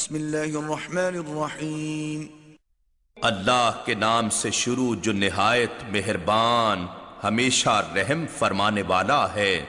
بسم اللہ الرحمن الرحیم۔ اللہ کے نام سے شروع جو نہایت مہربان ہمیشہ رحم فرمانے والا ہے۔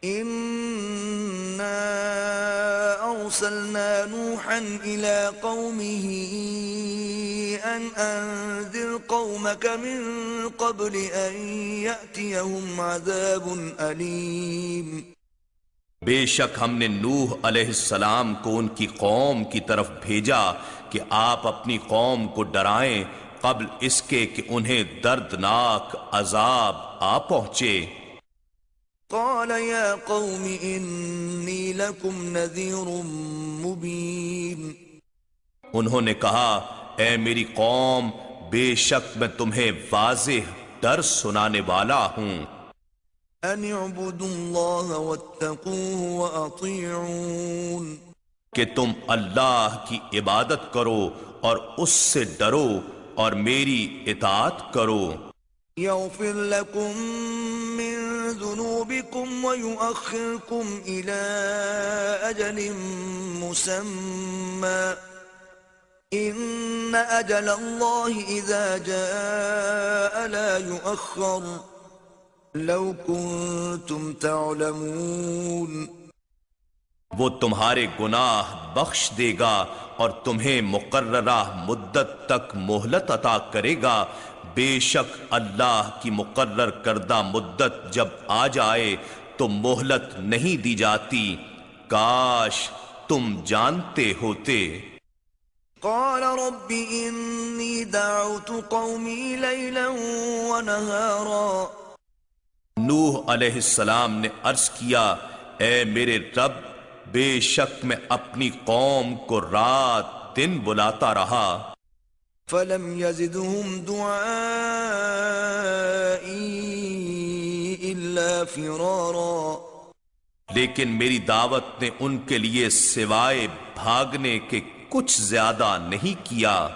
انا ارسلنا نوحا الى قومه ان انذر قومك من قبل ان يأتيهم عذاب علیم۔ بے شک ہم نے نوح علیہ السلام کو ان کی قوم کی طرف بھیجا کہ آپ اپنی قوم کو ڈرائیں قبل اس کے کہ انہیں دردناک عذاب آ پہنچے۔ قال یا قوم انی لکم نذیر مبین۔ انہوں نے کہا اے میری قوم بے شک میں تمہیں واضح ڈر سنانے والا ہوں۔ ان اعبدوا اللہ واتقوہ واطیعون۔ کہ تم اللہ کی عبادت کرو اور اس سے ڈرو اور میری اطاعت کرو۔ یغفر لکم من ذنوبکم ویؤخرکم الى اجل مسمى ان اجل اللہ اذا جاء لا یؤخر لو کنتم تعلمون۔ وہ تمہارے گناہ بخش دے گا اور تمہیں مقررہ مدت تک مہلت عطا کرے گا۔ بے شک اللہ کی مقرر کردہ مدت جب آ جائے تو مہلت نہیں دی جاتی، کاش تم جانتے ہوتے۔ قال رب انی دعوت قومی لیلا ونہارا۔ نوح علیہ السلام نے عرض کیا اے میرے رب بے شک میں اپنی قوم کو رات دن بلاتا رہا۔ فلم يزدهم دعائی الا فرارا۔ لیکن میری دعوت نے ان کے لیے سوائے بھاگنے کے کچھ زیادہ نہیں کیا۔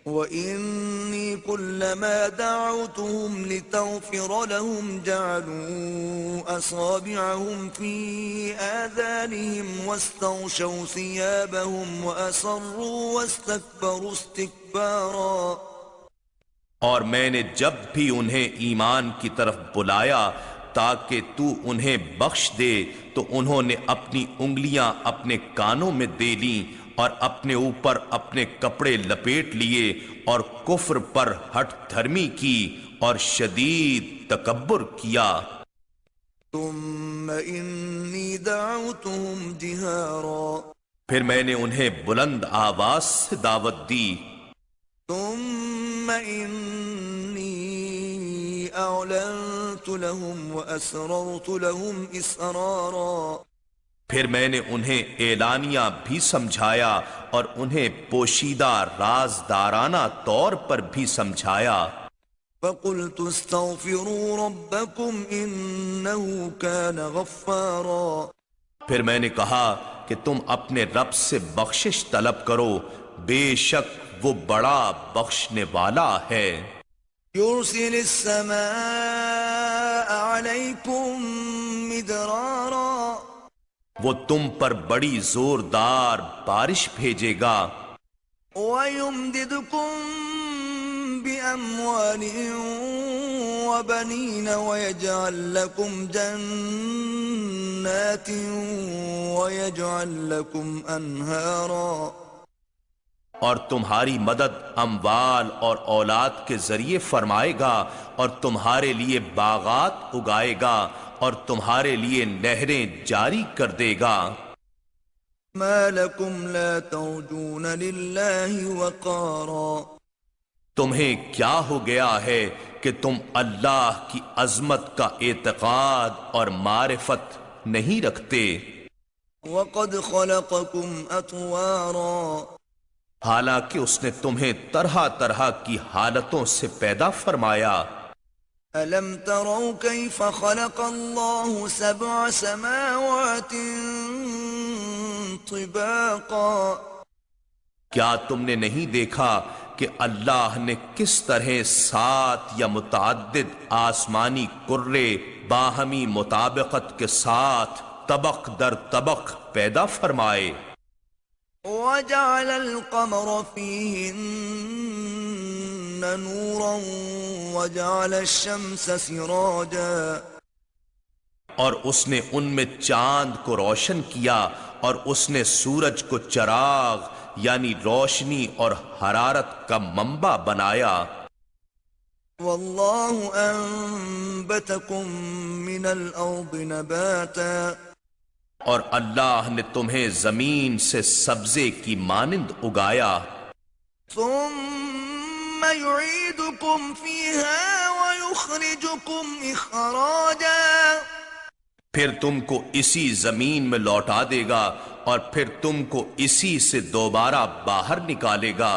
وَإِنِّي كُلَّمَا دَعَوْتُهُمْ لِتَغْفِرَ لَهُمْ جَعَلُوا أَصَابِعَهُمْ فِي آذَانِهِمْ وَاسْتَغْشَوْا ثِيَابَهُمْ وَأَصَرُّوا وَاسْتَكْبَرُوا اسْتِكْبَارًا۔ اور میں نے جب بھی انہیں ایمان کی طرف بلایا تاکہ تو انہیں بخش دے تو انہوں نے اپنی انگلیاں اپنے کانوں میں دے لیں اور اپنے اوپر اپنے کپڑے لپیٹ لیے اور کفر پر ہٹ دھرمی کی اور شدید تکبر کیا۔ ثم انی دعوتهم جہارا۔ پھر میں نے انہیں بلند آواز سے دعوت دی۔ ثم انی اعلنت لهم واسررت لهم اسرارا۔ پھر میں نے انہیں اعلانیہ بھی سمجھایا اور انہیں پوشیدہ رازدارانہ طور پر بھی سمجھایا۔ فَقُلْتُ اسْتَغْفِرُوا رَبَّكُمْ إِنَّهُ كَانَ غَفَّارًا۔ پھر میں نے کہا کہ تم اپنے رب سے بخشش طلب کرو، بے شک وہ بڑا بخشنے والا ہے۔ يُرْسِلِ السَّمَاءَ عَلَيْكُمْ مِدْرَارًا۔ وہ تم پر بڑی زوردار بارش بھیجے گا۔ وَيُمْدِدْكُمْ بِأَمْوَالٍ وَبَنِينَ وَيَجْعَلْ لَكُمْ جَنَّاتٍ وَيَجْعَلْ لَكُمْ أَنْهَارًا۔ اور تمہاری مدد اموال اور اولاد کے ذریعے فرمائے گا اور تمہارے لیے باغات اگائے گا اور تمہارے لیے نہریں جاری کر دے گا۔ ما لکم لا ترجون للہ وقارا۔ تمہیں کیا ہو گیا ہے کہ تم اللہ کی عظمت کا اعتقاد اور معرفت نہیں رکھتے؟ وقد خلقکم اطوارا۔ حالانکہ اس نے تمہیں طرح طرح کی حالتوں سے پیدا فرمایا۔ أَلَمْ تَرَوْا كَيْفَ خَلَقَ اللَّهُ سَبْعَ سَمَاوَاتٍ طِبَاقًا۔ کیا تم نے نہیں دیکھا کہ اللہ نے کس طرح 7 یا متعدد آسمانی کرے باہمی مطابقت کے ساتھ طبق در طبق پیدا فرمائے؟ وجعل القمر فيهن نورا وجعل الشمس سراجا اور اس نے ان میں چاند کو روشن کیا اور اس نے سورج کو چراغ یعنی روشنی اور حرارت کا منبع بنایا. والله أنبتكم من الأرض نباتا اور اللہ نے تمہیں زمین سے سبزے کی مانند اگایا. ثم يعيدكم فيها ويخرجكم إخراجا پھر تم کو اسی زمین میں لوٹا دے گا اور پھر تم کو اسی سے دوبارہ باہر نکالے گا.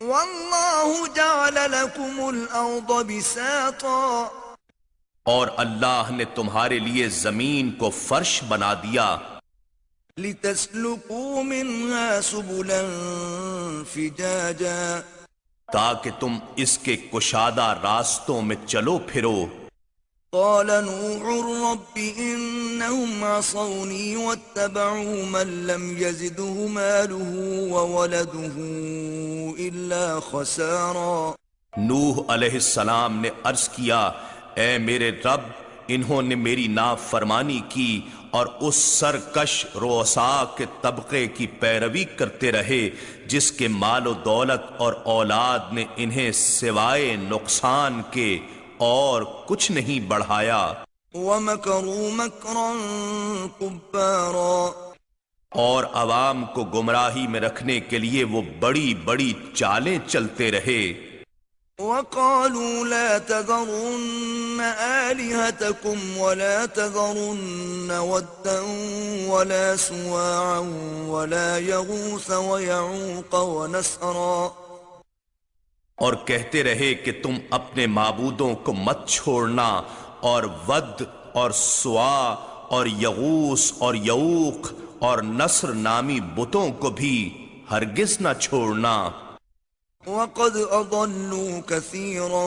والله جعل لكم الأرض بساطا اور اللہ نے تمہارے لیے زمین کو فرش بنا دیا. لتسلكوا منها سبلا فجاجا تاکہ تم اس کے کشادہ راستوں میں چلو پھرو. قال نوح رب إنهم عصوني واتبعوا من لم يزده ماله وولده إلا خسارا. نوح علیہ السلام نے عرض کیا اے میرے رب انہوں نے میری نافرمانی کی اور اس سرکش رؤساء کے طبقے کی پیروی کرتے رہے جس کے مال و دولت اور اولاد نے انہیں سوائے نقصان کے اور کچھ نہیں بڑھایا. ومكروا مكرا كبارا اور عوام کو گمراہی میں رکھنے کے لیے وہ بڑی بڑی چالیں چلتے رہے. وقالوا لا تذرن آلهتكم ولا تذرن ودا ولا سواعا ولا يغوث ويعوق ونسرا اور کہتے رہے کہ تم اپنے معبودوں کو مت چھوڑنا اور ود اور سوا اور یغوث اور یعوق اور نصر نامی بتوں کو بھی ہرگز نہ چھوڑنا. وقد أضلوا كثيرا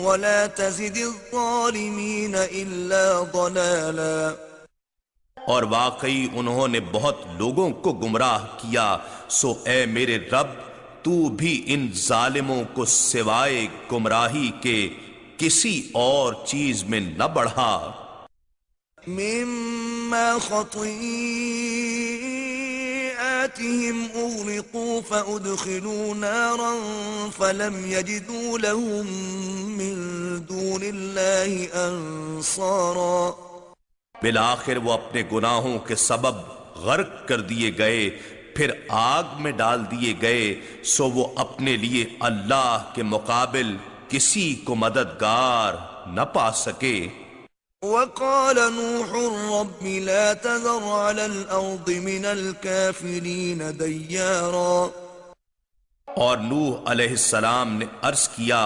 ولا تزد الظالمين إلا ضلالا اور واقعی انہوں نے بہت لوگوں کو گمراہ کیا سو اے میرے رب تو بھی ان ظالموں کو سوائے گمراہی کے کسی اور چیز میں نہ بڑھا. مما خطيئاتهم أغرقوا فأدخلوا نارا فلم يجدوا لهم من دون الله أنصارا. بالآخر وہ اپنے گناہوں کے سبب غرق کر دیے گئے پھر آگ میں ڈال دیے گئے سو وہ اپنے لیے اللہ کے مقابل کسی کو مددگار نہ پا سکے. وقال نوح رب لا تذر على الأرض من الكافرين ديارا اور نوح علیہ السلام نے عرض کیا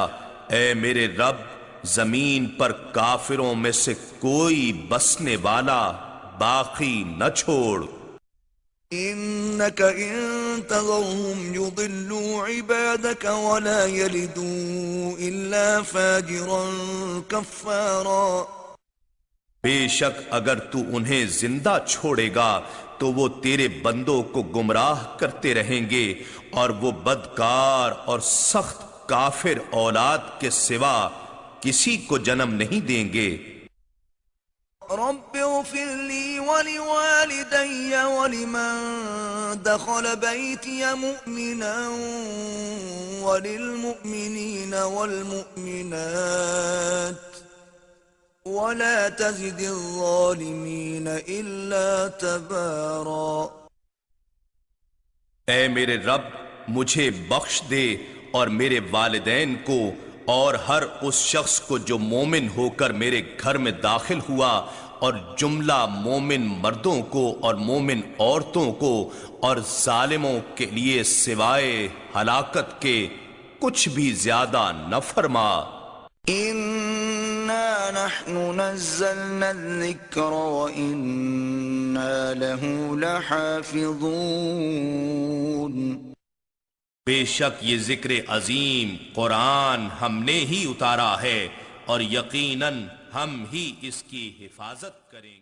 اے میرے رب زمین پر کافروں میں سے کوئی بسنے والا باقی نہ چھوڑ. إنك إن تذرهم يضلوا عبادك ولا يلدوا إلا فاجرا كفارا. بے شک اگر تو انہیں زندہ چھوڑے گا تو وہ تیرے بندوں کو گمراہ کرتے رہیں گے اور وہ بدکار اور سخت کافر اولاد کے سوا کسی کو جنم نہیں دیں گے. رب اغفر لي ولوالدي ولمن دخل بيتي مؤمنا وللمؤمنين والمؤمنات ولا تزد الظالمين إلا تبارا. اے میرے رب مجھے بخش دے اور میرے والدین کو اور ہر اس شخص کو جو مومن ہو کر میرے گھر میں داخل ہوا اور جملہ مومن مردوں کو اور مومن عورتوں کو اور ظالموں کے لیے سوائے ہلاکت کے کچھ بھی زیادہ نہ فرما. إنا نحن نزلنا الذكر وإنا له لحافظون. بے شک یہ ذکر عظیم قرآن ہم نے ہی اتارا ہے اور یقیناً ہم ہی اس کی حفاظت کریں گے.